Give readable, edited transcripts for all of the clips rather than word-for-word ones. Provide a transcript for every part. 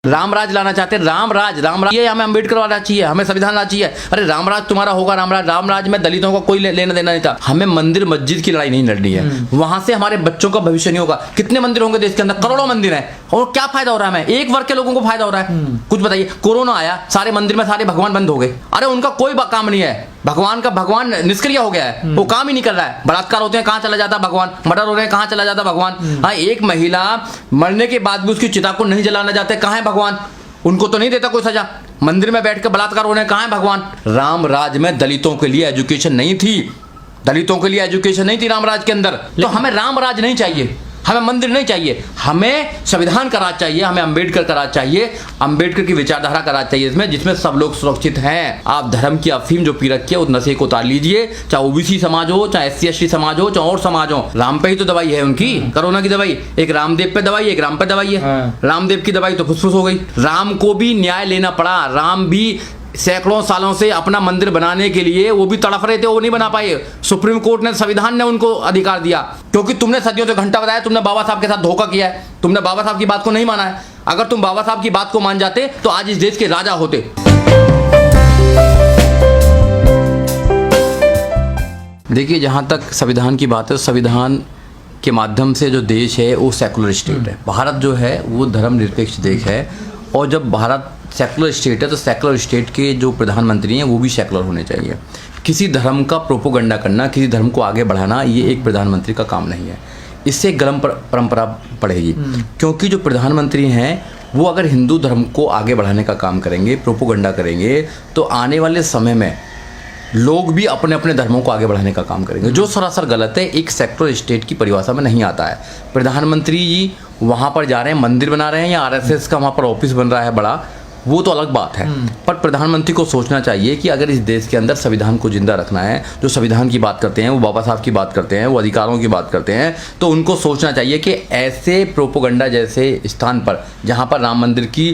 रामराज लाना चाहते हैं, रामराज ये हमें अम्बेडकर वाला चाहिए, हमें संविधान लाना चाहिए। अरे रामराज तुम्हारा होगा, रामराज में दलितों का कोई लेना देना नहीं था। हमें मंदिर मस्जिद की लड़ाई नहीं लड़नी है, वहां से हमारे बच्चों का भविष्य नहीं होगा। कितने मंदिर होंगे देश के अंदर, करोड़ों मंदिर हैं, और क्या फायदा हो रहा है? हमें एक वर्ग के लोगों को फायदा हो रहा है? कुछ बताइए। कोरोना आया, सारे मंदिर में सारे भगवान बंद हो गए। अरे उनका कोई काम नहीं है, भगवान निष्क्रिय हो गया है, वो काम ही नहीं कर रहा है। बलात्कार होते हैं, कहाँ चला जाता भगवान? मर्डर हो रहे हैं, कहाँ चला जाता भगवान? हाँ, एक महिला मरने के बाद भी उसकी चिता को नहीं जलाना चाहते, कहाँ है भगवान? उनको तो नहीं देता कोई सजा। मंदिर में बैठ के बलात्कार हो रहे हैं, कहाँ है भगवान? रामराज में दलितों के लिए एजुकेशन नहीं थी, रामराज के अंदर। तो हमें रामराज नहीं चाहिए, हमें मंदिर नहीं चाहिए, हमें संविधान का राज चाहिए, हमें अम्बेडकर का राज चाहिए, अम्बेडकर की विचारधारा का राज चाहिए जिसमें सब लोग सुरक्षित हैं। आप धर्म की अफीम जो पी रखी है उस नशे को उतार लीजिए, चाहे ओबीसी समाज हो, चाहे SC ST समाज हो, चाहे और समाज हो। राम पे ही तो दवाई है उनकी, कोरोना की दवाई। एक रामदेव पे दवाई, एक राम पे दवाई है। रामदेव की दवाई तो फुसफुस हो गई। राम को भी न्याय लेना पड़ा। राम भी सैकड़ों सालों से अपना मंदिर बनाने के लिए वो भी तड़फ रहे थे, वो नहीं बना पाए। सुप्रीम कोर्ट ने, संविधान ने उनको अधिकार दिया, क्योंकि तुमने सदियों से घंटा बताया, तुमने बाबा साहब के साथ धोखा किया है, तुमने बाबा साहब की बात को नहीं माना है। अगर तुम बाबा साहब की बात को मान जाते तो आज इस देश के राजा होते। देखिए, जहां तक संविधान की बात है, संविधान के माध्यम से जो देश है वो सेकुलर स्टेट है। भारत जो है वो धर्मनिरपेक्ष देश है, और जब भारत सेकुलर स्टेट है तो सेकुलर स्टेट के जो प्रधानमंत्री हैं वो भी सेकुलर होने चाहिए। किसी धर्म का प्रोपोगंडा करना, किसी धर्म को आगे बढ़ाना, ये एक प्रधानमंत्री का काम नहीं है। इससे गलत परंपरा पड़ेगी, क्योंकि जो प्रधानमंत्री हैं वो अगर हिंदू धर्म को आगे बढ़ाने का काम करेंगे, प्रोपोगंडा करेंगे, तो आने वाले समय में लोग भी अपने अपने धर्मों को आगे बढ़ाने का काम करेंगे, जो सरासर गलत है, एक सेकुलर स्टेट की परिभाषा में नहीं आता है। प्रधानमंत्री जी वहाँ पर जा रहे हैं, मंदिर बना रहे हैं, या RSS का वहाँ पर ऑफिस बन रहा है बड़ा, वो तो अलग बात है। पर प्रधानमंत्री को सोचना चाहिए कि अगर इस देश के अंदर संविधान को जिंदा रखना है, जो संविधान की बात करते हैं, वो बाबा साहब की बात करते हैं, वो अधिकारों की बात करते हैं, तो उनको सोचना चाहिए कि ऐसे प्रोपोगंडा जैसे स्थान पर, जहाँ पर राम मंदिर की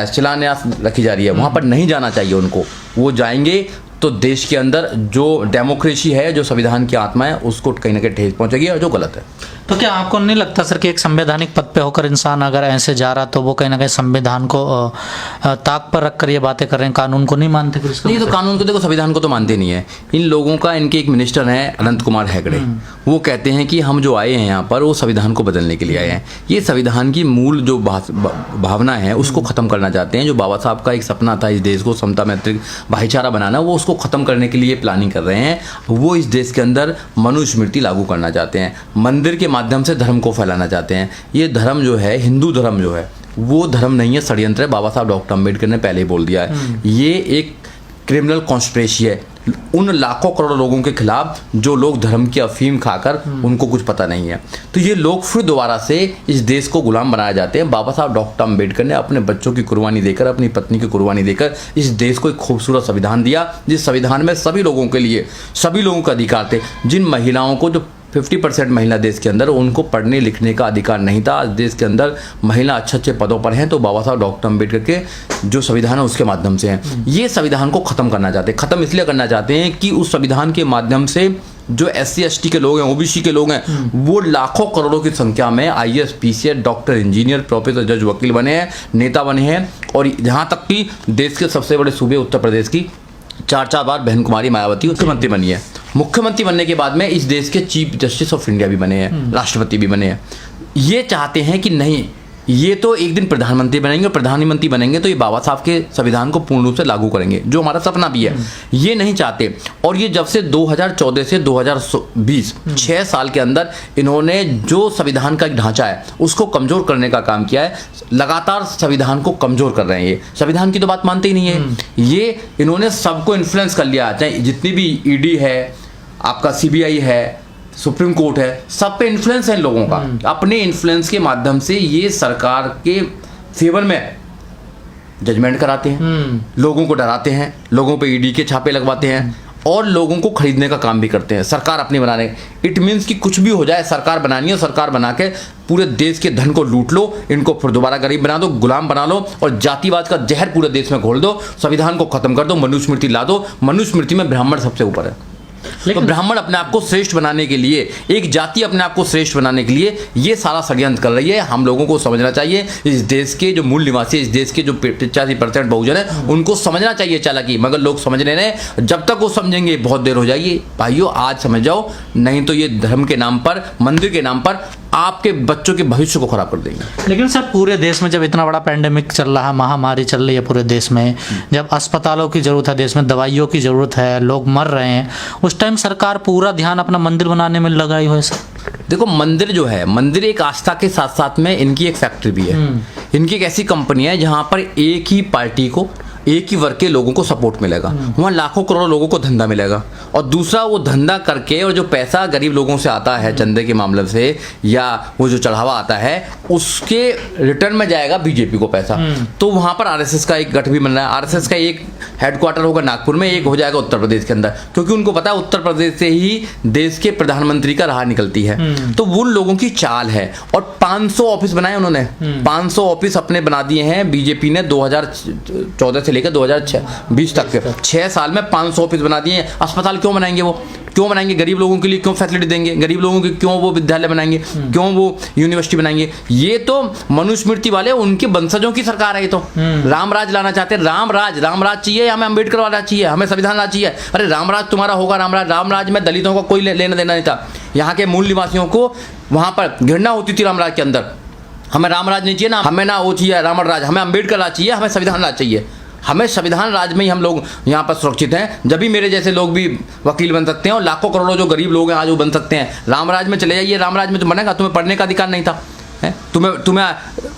शिलान्यास रखी जा रही है, वहाँ पर नहीं जाना चाहिए उनको। वो जाएंगे तो देश के अंदर जो डेमोक्रेसी है, जो संविधान की आत्मा है, उसको कहीं ना कहीं ठेस पहुंचेगी, और जो गलत है। तो क्या आपको नहीं लगता सर कि एक संवैधानिक पद पे होकर इंसान अगर ऐसे जा रहा तो वो कहीं ना कहीं संविधान को ताक पर रखकर ये बातें कर रहे हैं, कानून को नहीं मानते? नहीं, तो कानून को देखो, संविधान को तो मानते नहीं है इन लोगों का। इनके एक मिनिस्टर हैं अनंत कुमार हेगड़े, वो कहते हैं कि हम जो आए हैं यहाँ पर वो संविधान को बदलने के लिए आए हैं। ये संविधान की मूल जो भावना है उसको खत्म करना चाहते हैं। जो बाबा साहब का एक सपना था इस देश को समता मैत्री भाईचारा बनाना, वो उसको खत्म करने के लिए प्लानिंग कर रहे हैं। वो इस देश के अंदर मनुस्मृति लागू करना चाहते हैं, मंदिर के माध्यम से धर्म को फैलाना चाहते हैं। ये धर्म जो है, हिंदू धर्म जो है, वो धर्म नहीं है, षड्यंत्र है। बाबा साहब डॉक्टर अम्बेडकर ने पहले ही बोल दिया है, ये एक क्रिमिनल कॉन्स्पिरेसी है उन लाखों करोड़ों लोगों के खिलाफ जो लोग धर्म की अफीम खाकर उनको कुछ पता नहीं है। तो ये लोग फिर दोबारा से इस देश को गुलाम बनाए जाते हैं। बाबा साहब डॉक्टर अम्बेडकर ने अपने बच्चों की कुर्बानी देकर, अपनी पत्नी की कुर्बानी देकर इस देश को एक खूबसूरत संविधान दिया, जिस संविधान में सभी लोगों के लिए, सभी लोगों का अधिकार थे। जिन महिलाओं को, जो 50% महिला देश के अंदर, उनको पढ़ने लिखने का अधिकार नहीं था, आज देश के अंदर महिला अच्छे अच्छे पदों पर हैं, तो बाबा साहब डॉक्टर अम्बेडकर के जो संविधान है उसके माध्यम से हैं। ये संविधान को ख़त्म करना चाहते हैं। ख़त्म इसलिए करना चाहते हैं कि उस संविधान के माध्यम से जो SC ST के लोग हैं, OBC के लोग हैं, वो लाखों करोड़ों की संख्या में IAS PCS, doctor, engineer, professor, जज, वकील बने हैं, नेता बने हैं। और यहाँ तक कि देश के सबसे बड़े सूबे उत्तर प्रदेश की 4 बार बहन कुमारी मायावती मुख्यमंत्री बनी है। मुख्यमंत्री बनने के बाद में इस देश के चीफ जस्टिस ऑफ इंडिया भी बने हैं, राष्ट्रपति भी बने हैं। ये चाहते हैं कि नहीं, ये तो एक दिन प्रधानमंत्री बनेंगे, और प्रधानमंत्री बनेंगे तो ये बाबा साहब के संविधान को पूर्ण रूप से लागू करेंगे, जो हमारा सपना भी है। ये नहीं चाहते। और ये जब से 2014 से 2020 6 साल के अंदर इन्होंने जो संविधान का एक ढांचा है उसको कमजोर करने का काम किया है। लगातार संविधान को कमजोर कर रहे हैं। ये संविधान की तो बात मानते ही नहीं है। ये इन्होंने सबको इन्फ्लुएंस कर लिया, चाहे जितनी भी ED है, आपका CBI है, सुप्रीम कोर्ट है, सब पे इन्फ्लुएंस है इन लोगों का। अपने इन्फ्लुएंस के माध्यम से ये सरकार के फेवर में जजमेंट कराते हैं, लोगों को डराते हैं, लोगों पे ED के छापे लगवाते हैं, और लोगों को खरीदने का काम भी करते हैं, सरकार अपनी बनाने। इट मीन्स कि कुछ भी हो जाए, सरकार बनानी है, सरकार बना के पूरे देश के धन को लूट लो, इनको फिर दोबारा गरीब बना दो, गुलाम बना लो, और जातिवाद का जहर पूरे देश में घोल दो, संविधान को खत्म कर दो, मनुस्मृति ला दो। मनुस्मृति में ब्राह्मण सबसे ऊपर है। तो ब्राह्मण अपने आप को श्रेष्ठ बनाने के लिए, एक जाति अपने आप को श्रेष्ठ बनाने के लिए ये सारा षड्यंत्र कर रही है। हम लोगों को समझना चाहिए, इस देश के जो मूल निवासी, इस देश के जो 85% बहुजन है, उनको समझना चाहिए चालाकी, मगर लोग समझ नहीं रहे। जब तक वो समझेंगे बहुत देर हो जाएगी। भाइयों, आज समझ जाओ, नहीं तो ये धर्म के नाम पर, मंदिर के नाम पर आपके बच्चों के भविष्य को खराब कर देंगे। लेकिन सर, पूरे देश में जब इतना बड़ा पैंडेमिक चल रहा है, महामारी चल रही है पूरे देश में, जब अस्पतालों की जरूरत है, देश में दवाइयों की जरूरत है, लोग मर रहे हैं, उस टाइम सरकार पूरा ध्यान अपना मंदिर बनाने में लगाई हुई है सर। देखो, मंदिर जो है, मंदिर एक आस्था के साथ साथ में इनकी एक फैक्ट्री भी है। इनकी एक ऐसी कंपनी है जहां पर एक ही पार्टी को, एक ही वर्ग के लोगों को सपोर्ट मिलेगा, वहाँ लाखों करोड़ों लोगों को धंधा मिलेगा। और दूसरा, वो धंधा करके और जो पैसा गरीब लोगों से आता है चंदे के मामले से, या वो जो चढ़ावा आता है, उसके रिटर्न में जाएगा बीजेपी को पैसा। तो वहाँ पर आरएसएस का एक गठ भी बन रहा है। आरएसएस का एक हेडक्वार्टर होगा नागपुर में, एक हो जाएगा उत्तर प्रदेश के अंदर, क्योंकि उनको पता है उत्तर प्रदेश से ही देश के प्रधानमंत्री का राह निकलती है। तो वो लोगों की चाल है। और 500 ऑफिस बनाए उन्होंने, 500 ऑफिस अपने बना दिए हैं बीजेपी ने 2014 से लेकर 2020 तक के 6 साल में 500 ऑफिस बना दिए हैं। अस्पताल क्यों बनाएंगे? वो क्यों बनाएंगे? गरीब लोगों के लिए क्यों फैसिलिटी देंगे? गरीब लोगों के क्यों वो विद्यालय बनाएंगे? क्यों वो यूनिवर्सिटी बनाएंगे? ये तो मनुस्मृति वाले, उनके वंशजों की सरकार है। ये तो रामराज लाना चाहते हैं। रामराज चाहिए, हमें अम्बेडकर वाला चाहिए, हमें संविधान राज चाहिए। अरे रामराज तुम्हारा होगा, रामराज में दलितों का कोई लेना देना नहीं था। यहाँ के मूल निवासियों को वहां पर घृणा होती थी रामराज के अंदर। हमें रामराज नहीं चाहिए ना, हमें ना वो चाहिए रावण राज, हमें अम्बेडकर राज चाहिए, हमें संविधान राज चाहिए। हमें संविधान राज में ही हम लोग यहाँ पर सुरक्षित हैं। जब भी मेरे जैसे लोग भी वकील बन सकते हैं, और लाखों करोड़ों जो गरीब लोग हैं आज वो बन सकते हैं। रामराज में चले जाइए, रामराज में तो बनेगा, तुम्हें पढ़ने का अधिकार नहीं था, तुम्हें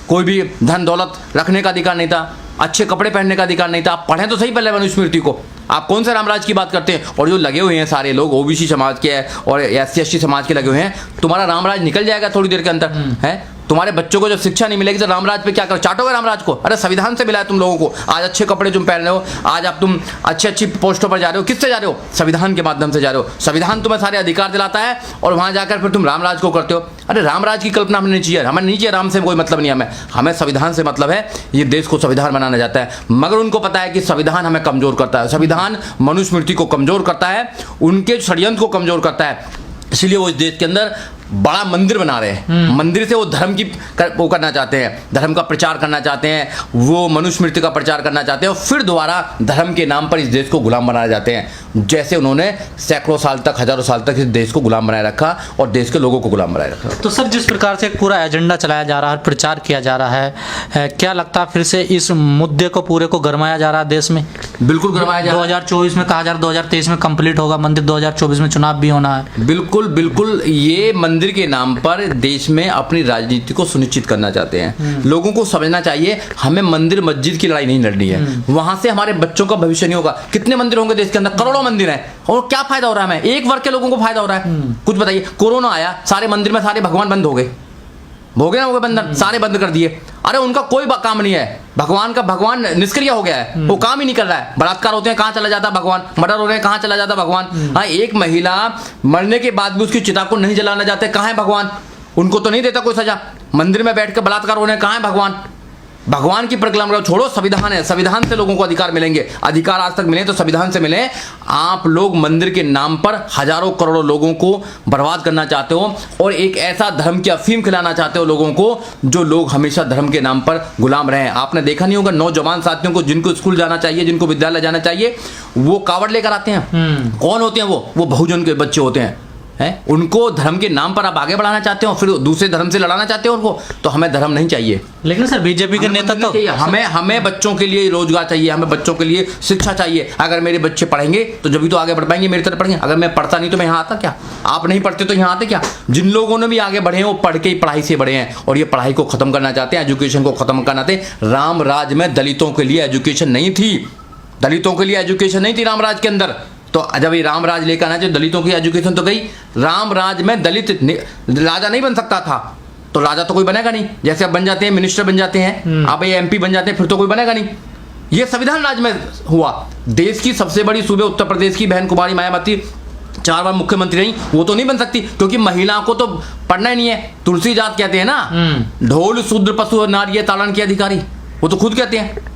कोई भी धन दौलत रखने का अधिकार नहीं था, अच्छे कपड़े पहनने का अधिकार नहीं था। आप पढ़ें तो सही पहले मनुस्मृति को। आप कौन से रामराज की बात करते हैं? और जो लगे हुए हैं सारे लोग ओबीसी समाज के और SC/ST समाज के लगे हुए हैं, तुम्हारा रामराज निकल जाएगा थोड़ी देर के अंदर है। तुम्हारे बच्चों को जब शिक्षा नहीं मिलेगी तो रामराज पे क्या करो? चाटोगे रामराज को? अरे संविधान से मिला है तुम लोगों को। आज अच्छे कपड़े तुम पहन रहे हो, आज आप तुम अच्छी पोस्टों पर जा रहे हो, किससे जा रहे हो? संविधान के माध्यम से जा रहे हो। संविधान तुम्हें सारे अधिकार दिलाता है और वहां जाकर फिर तुम रामराज को करते हो। अरे रामराज की कल्पना हमें नहीं चाहिए, हमें नहीं चाहिए। राम से कोई मतलब नहीं है हमें संविधान से मतलब है। ये देश को संविधान बनाना चाहता है, मगर उनको पता है कि संविधान हमें कमजोर करता है, संविधान मनुस्मृति को कमजोर करता है, उनके षड्यंत्र को कमजोर करता है। इसलिए वो इस देश के अंदर बड़ा मंदिर बना रहे हैं। मंदिर से वो धर्म की वो करना चाहते हैं, धर्म का प्रचार करना चाहते हैं, वो मनुस्मृति का प्रचार करना चाहते हैं, और फिर दोबारा धर्म के नाम पर इस देश को गुलाम बनाना चाहते हैं। जैसे उन्होंने सैकड़ों साल तक, हजारों साल तक इस देश को गुलाम बनाए रखा और देश के लोगों को गुलाम बनाए रखा। तो सर, जिस प्रकार से एक पूरा एजेंडा चलाया जा रहा है, प्रचार किया जा रहा है, क्या लगता है फिर से इस मुद्दे को पूरे को गरमाया जा रहा है देश में? बिल्कुल गरमाया जा रहा है। 2024 में कहा जा रहा है 2023 में कंप्लीट होगा मंदिर, 2024 में चुनाव भी होना है। बिल्कुल ये मंदिर के नाम पर देश में अपनी राजनीति को सुनिश्चित करना चाहते हैं। लोगों को समझना चाहिए, हमें मंदिर मस्जिद की लड़ाई नहीं लड़नी है। वहां से हमारे बच्चों का भविष्य नहीं होगा। कितने मंदिर होंगे देश के अंदर? करोड़ों मंदिर हैं, और क्या फायदा हो रहा है? हमें एक वर्ग के लोगों को फायदा हो रहा है? कुछ बताइए। कोरोना आया, सारे मंदिर में सारे भगवान बंद हो गए ना, हो गए बंधन, सारे बंद कर दिए। अरे उनका कोई काम नहीं है, भगवान निष्क्रिय हो गया है, वो काम ही नहीं कर रहा है। बलात्कार होते हैं, कहाँ चला जाता भगवान? मर्डर हो रहे हैं, कहाँ चला जाता भगवान? हाँ, एक महिला मरने के बाद भी उसकी चिता को नहीं जलाना चाहते, कहाँ है भगवान? उनको तो नहीं देता कोई सजा। मंदिर में बैठ कर बलात्कार हो रहे हैं, कहाँ है भगवान? भगवान की परिक्रमा छोड़ो, संविधान है, संविधान से लोगों को अधिकार मिलेंगे। अधिकार आज तक मिले तो संविधान से मिले। आप लोग मंदिर के नाम पर हजारों करोड़ों लोगों को बर्बाद करना चाहते हो, और एक ऐसा धर्म की अफीम खिलाना चाहते हो लोगों को, जो लोग हमेशा धर्म के नाम पर गुलाम रहे। आपने देखा नहीं होगा, नौजवान साथियों को जिनको स्कूल जाना चाहिए, जिनको विद्यालय जाना चाहिए, वो कावड़ लेकर आते हैं। कौन होते हैं वो बहुजन के बच्चे होते हैं। उनको धर्म के नाम पर आप आगे बढ़ाना चाहते हो, फिर दूसरे धर्म से लड़ाना चाहते हो उनको। तो हमें धर्म नहीं चाहिए। लेकिन सर, बीजेपी के नेता तो हमें बच्चों के लिए रोजगार चाहिए, हमें बच्चों के लिए शिक्षा चाहिए। अगर मेरे बच्चे पढ़ेंगे तो जब भी तो आगे बढ़ पाएंगे, मेरी तरह पढ़ेंगे। अगर मैं पढ़ता नहीं तो मैं यहाँ आता क्या? आप नहीं पढ़ते तो यहाँ आते क्या? जिन लोगों ने भी आगे बढ़े हैं वो पढ़ के ही पढ़ाई से बढ़े हैं, और ये पढ़ाई को खत्म करना चाहते हैं, एजुकेशन को खत्म करना चाहते हैं। राम राज में दलितों के लिए एजुकेशन नहीं थी, दलितों के लिए एजुकेशन नहीं थी रामराज के अंदर। तो जब ये रामराज लेकर आना चाहिए, दलितों की एजुकेशन तो गई। रामराज में दलित राजा नहीं बन सकता था, तो राजा तो कोई बनेगा नहीं। जैसे आप बन जाते हैं, मिनिस्टर बन जाते हैं, आप ये MP बन जाते हैं, फिर तो कोई बनेगा नहीं। ये संविधान राज में हुआ। देश की सबसे बड़ी सूबे उत्तर प्रदेश की बहन कुमारी मायावती 4 बार मुख्यमंत्री रही, वो तो नहीं बन सकती, क्योंकि महिलाओं को तो पढ़ना ही नहीं है। तुलसी जात कहते हैं ना, ढोल शूद्र पशु और नारी ताड़न के अधिकारी, वो तो खुद कहते हैं।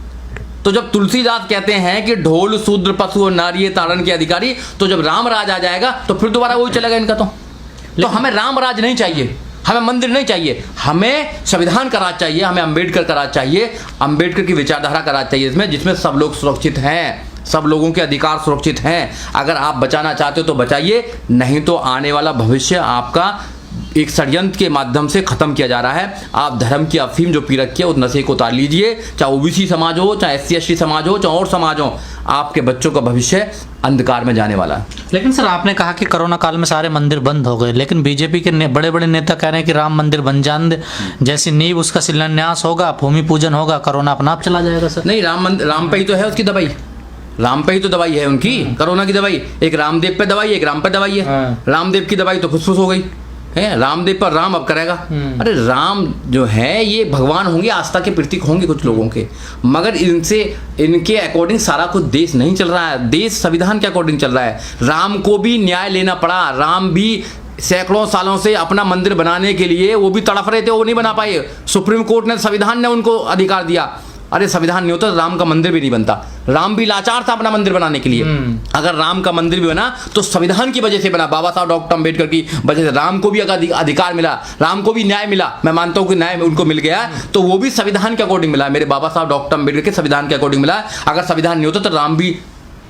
तो जब तुलसीदास कहते हैं कि ढोल शूद्र पशु और नारी ताड़न के अधिकारी, तो जब राम राज आ जाएगा तो फिर दोबारा वही चलेगा इनका। तो हमें राम राज नहीं चाहिए, हमें मंदिर नहीं चाहिए, हमें संविधान का राज चाहिए, हमें अंबेडकर का राज चाहिए, अंबेडकर की विचारधारा का राज चाहिए इसमें, जिसमें सब लोग सुरक्षित हैं, सब लोगों के अधिकार सुरक्षित हैं। अगर आप बचाना चाहते हो तो बचाइए, नहीं तो आने वाला भविष्य आपका एक षड्यंत्र के माध्यम से खत्म किया जा रहा है। आप धर्म की अफीम जो पी रखी है उस नशे को उतार लीजिए, चाहे ओबीसी समाज हो, चाहे SC ST समाज हो, चाहे और समाज हो, आपके बच्चों का भविष्य अंधकार में जाने वाला है। लेकिन सर आपने कहा कि कोरोना काल में सारे मंदिर बंद हो गए, लेकिन बीजेपी के बड़े बड़े नेता कह रहे हैं कि राम मंदिर बन जाने दे, जैसी नींव उसका शिलान्यास होगा, भूमि पूजन होगा, कोरोना अपना आप चला जाएगा। सर नहीं, राम पे ही तो है उसकी दवाई, राम पे ही तो दवाई है उनकी, कोरोना की दवाई। एक रामदेव पे दवाई, एक राम पे दवाई है। रामदेव की दवाई तो फुसफुस हो गई है, रामदेव पर राम अब करेगा। अरे राम जो है ये भगवान होंगे, आस्था के प्रतीक होंगे कुछ लोगों के, मगर इनके अकॉर्डिंग सारा कुछ देश नहीं चल रहा है, देश संविधान के अकॉर्डिंग चल रहा है। राम को भी न्याय लेना पड़ा, राम भी सैकड़ों सालों से अपना मंदिर बनाने के लिए वो भी तड़फ रहे थे, वो नहीं बना पाए। सुप्रीम कोर्ट ने, संविधान ने उनको अधिकार दिया। अरे संविधान नहीं होता तो राम का मंदिर भी नहीं बनता। राम भी लाचार था अपना मंदिर बनाने के लिए। अगर राम का मंदिर भी बना तो संविधान की वजह से बना, बाबा साहब डॉक्टर अंबेडकर की वजह से। राम को भी अगर अधिकार मिला, राम को भी न्याय मिला, मैं मानता हूं कि न्याय उनको मिल गया, तो वो भी संविधान के अकॉर्डिंग मिला, मेरे बाबा साहब डॉक्टर अंबेडकर के संविधान के अकॉर्डिंग मिला। अगर संविधान नहीं होता तो राम भी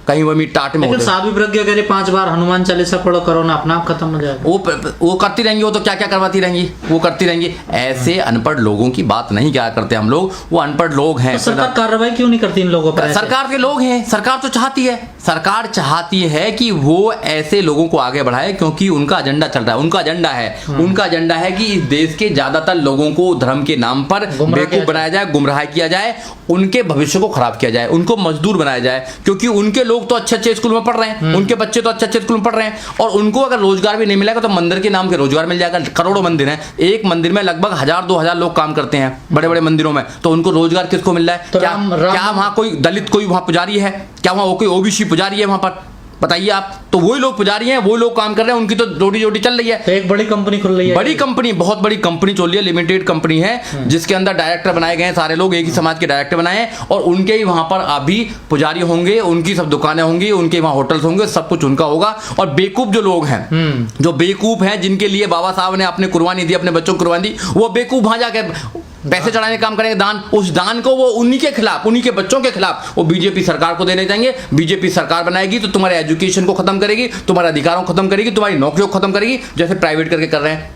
कहीं वो टाट में होते। साधु प्रज्ञा कह रहे 5 बार हनुमान चालीसा पढ़ो, कोरोना अपना आप खत्म हो जाएगा। वो करती रहेंगी, वो तो क्या क्या करवाती रहेंगी, वो करती रहेंगी। ऐसे अनपढ़ लोगों की बात नहीं क्या करते हम लोग, वो अनपढ़ लोग हैं। तो सरकार कार्रवाई क्यों नहीं करती इन लोगों पर? सरकार के लोग हैं, सरकार तो चाहती है, सरकार चाहती है कि वो ऐसे लोगों को आगे बढ़ाए, क्योंकि उनका एजेंडा चल रहा है। उनका एजेंडा है कि इस देश के ज्यादातर लोगों को धर्म के नाम पर बेवकूफ बनाया जाए, गुमराह किया जाए, उनके भविष्य को खराब किया जाए, उनको मजदूर बनाया जाए, क्योंकि उनके लोग तो अच्छे स्कूल में पढ़ रहे हैं, उनके बच्चे तो अच्छे स्कूल में पढ़ रहे हैं, और उनको अगर रोजगार भी नहीं मिलेगा तो मंदिर के नाम के रोजगार मिल जाएगा। करोड़ों मंदिर हैं, एक मंदिर में लगभग 1000-2000 लोग काम करते हैं बड़े बड़े मंदिरों में, तो उनको रोजगार किसको मिल रहा है? तो क्या वहां कोई दलित कोई वहां पुजारी है? क्या वहां कोई ओबीसी पुजारी है वहां पर? बताइए आप। तो वही लोग पुजारी हैं, वही लोग काम कर रहे हैं, उनकी तो रोटी चल रही है। तो एक बड़ी कंपनी खुल रही है, बड़ी कंपनी, बहुत बड़ी कंपनी चल रही है, लिमिटेड कंपनी है, जिसके अंदर डायरेक्टर बनाए गए हैं, सारे लोग एक ही समाज के डायरेक्टर बनाए हैं, और उनके ही वहां पर अभी पुजारी होंगे, उनकी सब दुकानें होंगी, उनके वहां होटल्स होंगे, सब कुछ उनका होगा। और बेवकूफ जो लोग हैं, जो बेवकूफ हैं, जिनके लिए बाबा साहब ने अपने कुर्बानी दी, अपने बच्चों को कुर्बानी दी, वो बेवकूफ वहां जाके पैसे चढ़ाने काम करेंगे, दान, उस दान को वो उन्हीं के खिलाफ, उन्हीं के बच्चों के खिलाफ वो बीजेपी सरकार को देने जाएंगे। बीजेपी सरकार बनाएगी तो तुम्हारे एजुकेशन को खत्म करेगी, तुम्हारे अधिकारों को खत्म करेगी, तुम्हारी नौकरियों को खत्म करेगी, जैसे प्राइवेट करके कर रहे हैं।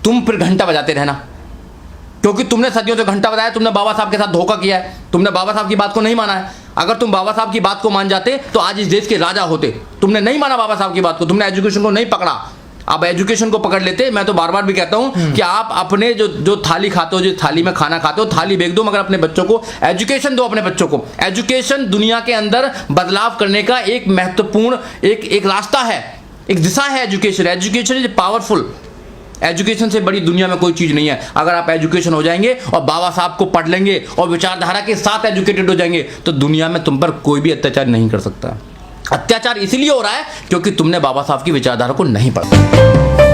तुम फिर घंटा बजाते रहना, क्योंकि तुमने सदियों से घंटा बजाया, तुमने बाबा साहब के साथ धोखा किया है, तुमने बाबा साहब की बात को नहीं माना है। अगर तुम बाबा साहब की बात को मान जाते तो आज इस देश के राजा होते। तुमने नहीं माना बाबा साहब की बात को, तुमने एजुकेशन को नहीं पकड़ा। आप एजुकेशन को पकड़ लेते। मैं तो बार बार भी कहता हूं कि आप अपने जो थाली खाते हो, जिस थाली में खाना खाते हो, थाली बेच दो, मगर अपने बच्चों को एजुकेशन दो। अपने बच्चों को एजुकेशन दुनिया के अंदर बदलाव करने का एक महत्वपूर्ण एक रास्ता है, एक दिशा है। Education is powerful. एजुकेशन से बड़ी दुनिया में कोई चीज नहीं है। अगर आप एजुकेशन हो जाएंगे और बाबा साहब को पढ़ लेंगे और विचारधारा के साथ एजुकेटेड हो जाएंगे, तो दुनिया में तुम पर कोई भी अत्याचार नहीं कर सकता। अत्याचार इसलिए हो रहा है क्योंकि तुमने बाबा साहब की विचारधारा को नहीं पढ़ा।